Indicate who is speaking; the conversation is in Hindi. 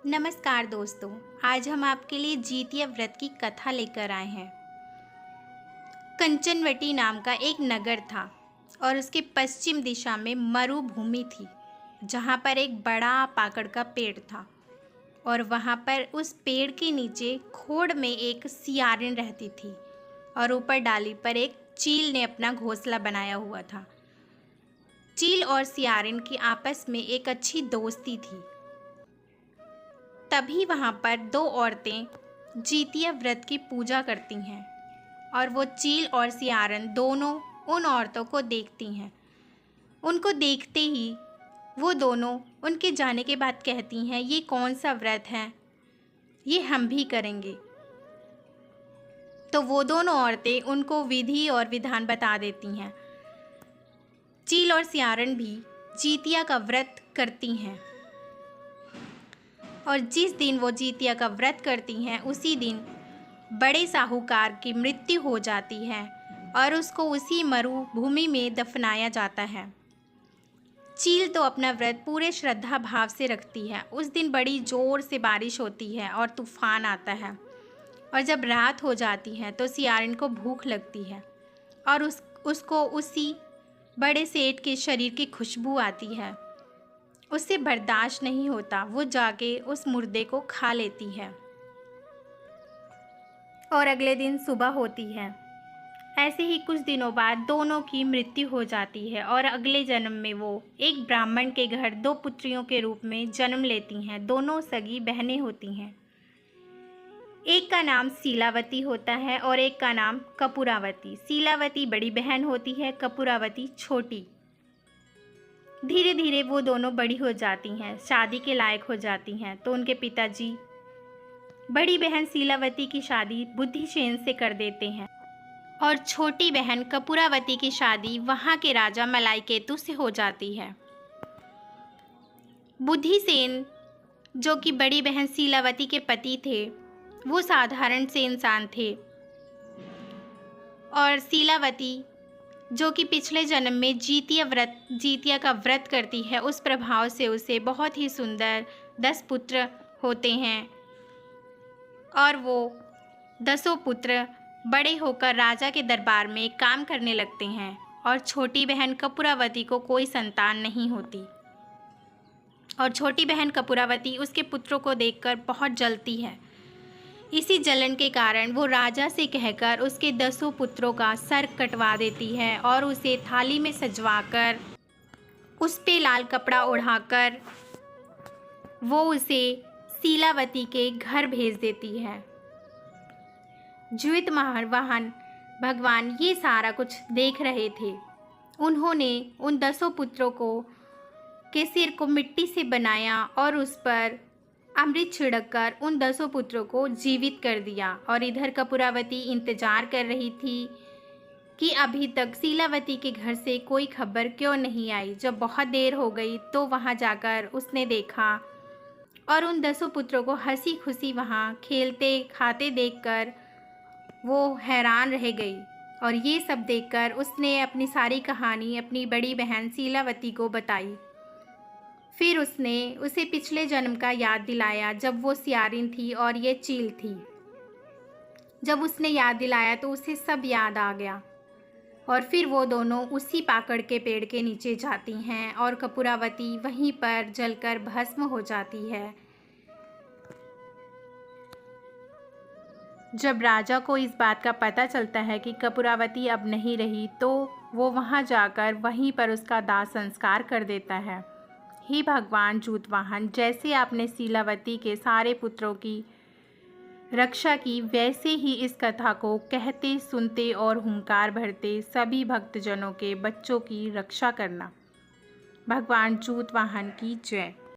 Speaker 1: नमस्कार दोस्तों। आज हम आपके लिए जीतिया व्रत की कथा लेकर आए हैं। कंचनवटी नाम का एक नगर था और उसके पश्चिम दिशा में मरुभूमि थी, जहाँ पर एक बड़ा पाकड़ का पेड़ था और वहाँ पर उस पेड़ के नीचे खोड़ में एक सियारिन रहती थी और ऊपर डाली पर एक चील ने अपना घोंसला बनाया हुआ था। चील और सियारिन की आपस में एक अच्छी दोस्ती थी। तभी वहाँ पर दो औरतें जीतिया व्रत की पूजा करती हैं और वो चील और सियारन दोनों उन औरतों को देखती हैं। उनको देखते ही वो दोनों उनके जाने के बाद कहती हैं, ये कौन सा व्रत है, ये हम भी करेंगे। तो वो दोनों औरतें उनको विधि और विधान बता देती हैं। चील और सियारन भी जीतिया का व्रत करती हैं और जिस दिन वो जीतिया का व्रत करती हैं उसी दिन बड़े साहूकार की मृत्यु हो जाती है और उसको उसी मरुभूमि में दफनाया जाता है। चील तो अपना व्रत पूरे श्रद्धा भाव से रखती है। उस दिन बड़ी ज़ोर से बारिश होती है और तूफान आता है और जब रात हो जाती है तो सियारिन को भूख लगती है और उसको उसी बड़े सेठ के शरीर की खुशबू आती है। उससे बर्दाश्त नहीं होता, वो जाके उस मुर्दे को खा लेती है और अगले दिन सुबह होती है। ऐसे ही कुछ दिनों बाद दोनों की मृत्यु हो जाती है और अगले जन्म में वो एक ब्राह्मण के घर दो पुत्रियों के रूप में जन्म लेती हैं। दोनों सगी बहनें होती हैं। एक का नाम सीलावती होता है और एक का नाम कपूरावती। सीलावती बड़ी बहन होती है, कपूरावती छोटी। धीरे धीरे वो दोनों बड़ी हो जाती हैं, शादी के लायक हो जाती हैं। तो उनके पिताजी बड़ी बहन सीलावती की शादी बुद्धिसेन से कर देते हैं और छोटी बहन कपूरावती की शादी वहाँ के राजा मलाईकेतु से हो जाती है। बुद्धिसेन, जो कि बड़ी बहन सीलावती के पति थे, वो साधारण से इंसान थे और सीलावती, जो कि पिछले जन्म में जीतिया का व्रत करती है, उस प्रभाव से उसे बहुत ही सुंदर 10 पुत्र होते हैं और वो 10 पुत्र बड़े होकर राजा के दरबार में काम करने लगते हैं और छोटी बहन कपूरावती को कोई संतान नहीं होती और छोटी बहन कपूरावती उसके पुत्रों को देखकर बहुत जलती है। इसी जलन के कारण वो राजा से कहकर उसके 10 पुत्रों का सर कटवा देती है और उसे थाली में सजवाकर उस पे लाल कपड़ा ओढ़ाकर वो उसे सीलावती के घर भेज देती है। ज्योत महावाहन भगवान ये सारा कुछ देख रहे थे। उन्होंने उन 10 पुत्रों के सिर को मिट्टी से बनाया और उस पर अमृत छिड़ककर उन 10 पुत्रों को जीवित कर दिया। और इधर कपूरावती इंतजार कर रही थी कि अभी तक सीलावती के घर से कोई खबर क्यों नहीं आई। जब बहुत देर हो गई तो वहाँ जाकर उसने देखा और उन 10 पुत्रों को हंसी खुशी वहाँ खेलते खाते देखकर वो हैरान रह गई और ये सब देखकर उसने अपनी सारी कहानी अपनी बड़ी बहन सीलावती को बताई। फिर उसने उसे पिछले जन्म का याद दिलाया, जब वो सियारिन थी और ये चील थी। जब उसने याद दिलाया तो उसे सब याद आ गया और फिर वो दोनों उसी पाकड़ के पेड़ के नीचे जाती हैं और कपूरावती वहीं पर जलकर भस्म हो जाती है। जब राजा को इस बात का पता चलता है कि कपूरावती अब नहीं रही तो वो वहाँ जाकर वहीं पर उसका दाह संस्कार कर देता है। हे भगवान जूतवाहन, जैसे आपने सीलावती के सारे पुत्रों की रक्षा की, वैसे ही इस कथा को कहते सुनते और हुंकार भरते सभी भक्तजनों के बच्चों की रक्षा करना। भगवान जूतवाहन की जय।